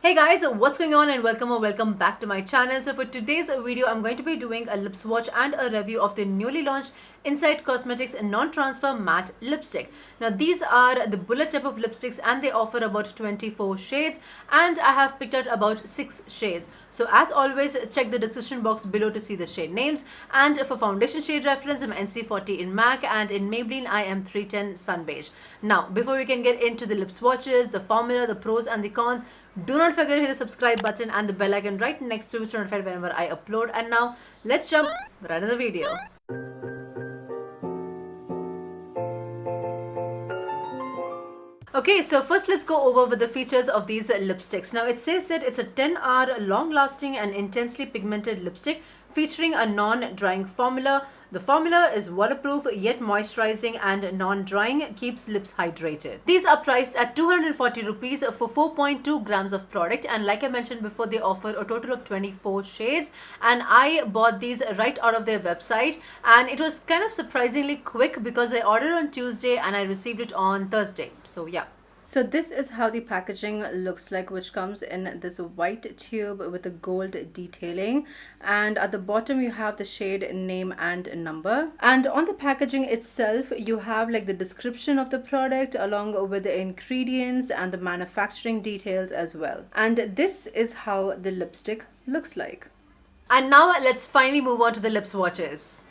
Hey guys, what's going on and welcome back to my channel. So for today's video, I'm going to be doing a lip swatch and a review of the newly launched Inside Cosmetics non-transfer matte lipstick. Now these are the bullet type of lipsticks and they offer about 24 shades and I have picked out about 6 shades. So as always, check the description box below to see the shade names, and for foundation shade reference, I'm NC40 in MAC and in Maybelline I am 310 Sun Beige. Now before we can get into the lip swatches, the formula, the pros and the cons, do not forget to hit the subscribe button and the bell icon right next to it to be notified whenever I upload. And now let's jump right into the video. Okay, so first let's go over with the features of these lipsticks. Now it says that it's a 10-hour long-lasting and intensely pigmented lipstick featuring a non-drying formula. The formula is waterproof yet moisturizing and non-drying, keeps lips hydrated. These are priced at 240 rupees for 4.2 grams of product, and like I mentioned before, they offer a total of 24 shades, and I bought these right out of their website and it was kind of surprisingly quick because I ordered on Tuesday and I received it on Thursday. So yeah. So this is how the packaging looks like, which comes in this white tube with a gold detailing, and at the bottom you have the shade name and number, and on the packaging itself you have like the description of the product along with the ingredients and the manufacturing details as well. And this is how the lipstick looks like. And now let's finally move on to the lip swatches.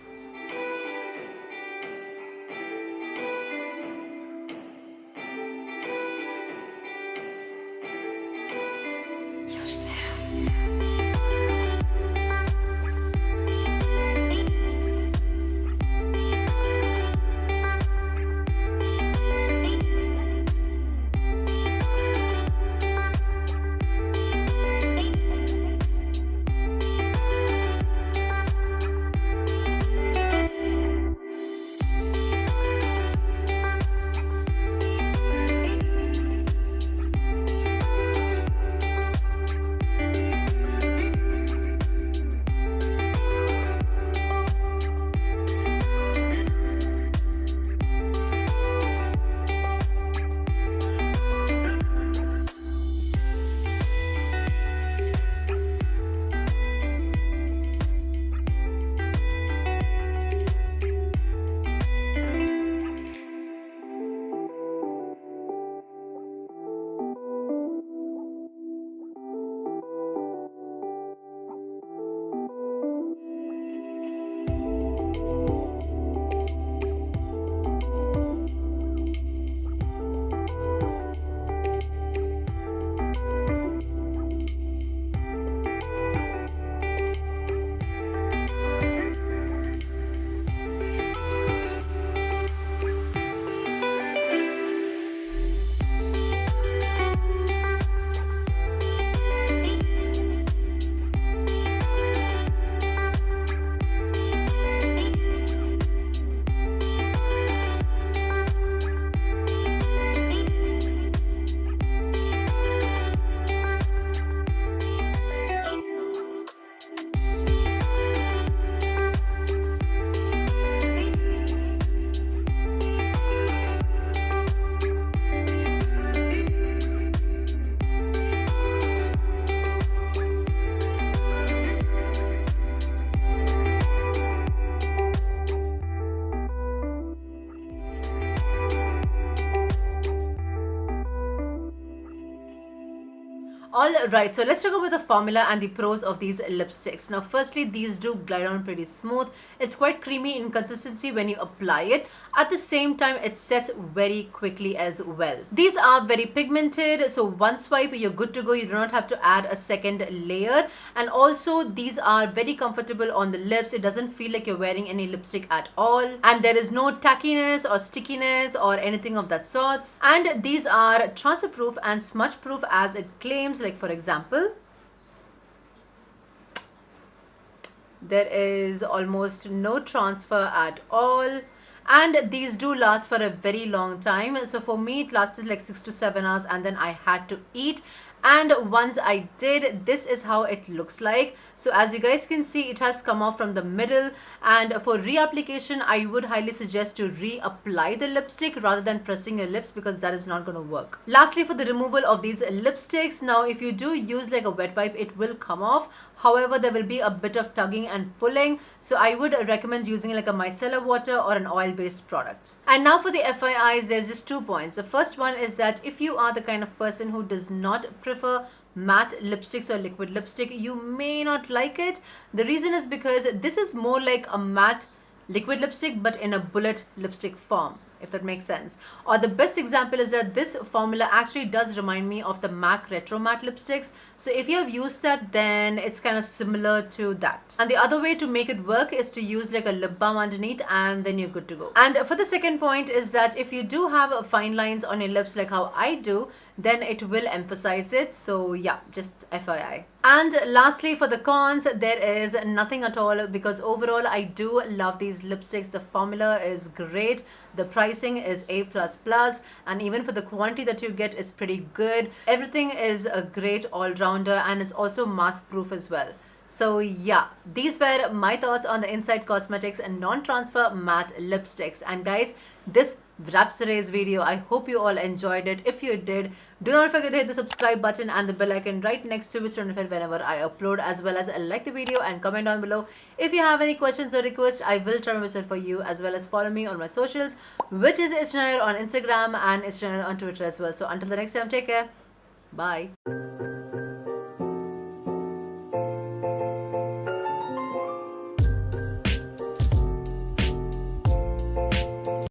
Alright, so let's talk about the formula and the pros of these lipsticks. Now firstly, these do glide on pretty smooth. It's quite creamy in consistency when you apply it. At the same time, it sets very quickly as well. These are very pigmented, so one swipe you're good to go. You do not have to add a second layer, and also these are very comfortable on the lips. It doesn't feel like you're wearing any lipstick at all, and there is no tackiness or stickiness or anything of that sorts. And these are transfer proof and smudge proof as it claims. Like for example, there is almost no transfer at all, and these do last for a very long time. So for me it lasted like 6 to 7 hours and then I had to eat, and once I did, this is how it looks like. So as you guys can see, it has come off from the middle, and for reapplication I would highly suggest to reapply the lipstick rather than pressing your lips, because that is not going to work. Lastly, for the removal of these lipsticks, now if you do use like a wet wipe, it will come off. However, there will be a bit of tugging and pulling, so I would recommend using like a micellar water or an oil-based product. And now for the FIIs, there's just 2 points. The first one is that if you are the kind of person who does not prefer matte lipsticks or liquid lipstick, you may not like it. The reason is because this is more like a matte liquid lipstick but in a bullet lipstick form, if that makes sense. Or the best example is that this formula actually does remind me of the MAC Retro Matte lipsticks. So if you have used that, then it's kind of similar to that. And the other way to make it work is to use like a lip balm underneath, and then you're good to go. And for the second point is that if you do have fine lines on your lips like how I do, then it will emphasize it. So yeah, just FYI. And lastly, for the cons, there is nothing at all, because overall I do love these lipsticks. The formula is great, the pricing is A++, and even for the quantity that you get is pretty good. Everything is a great all-rounder, and it's also mask proof as well. So yeah, these were my thoughts on the Inside Cosmetics and non-transfer matte lipsticks. And guys, this wraps today's video. I hope you all enjoyed it. If you did, do not forget to hit the subscribe button and the bell icon right next to it to notify whenever I upload, as well as like the video and comment down below. If you have any questions or requests, I will try my best for you, as well as follow me on my socials, which is Ishnair on Instagram and Ishnair on Twitter as well. So until the next time, take care. Bye.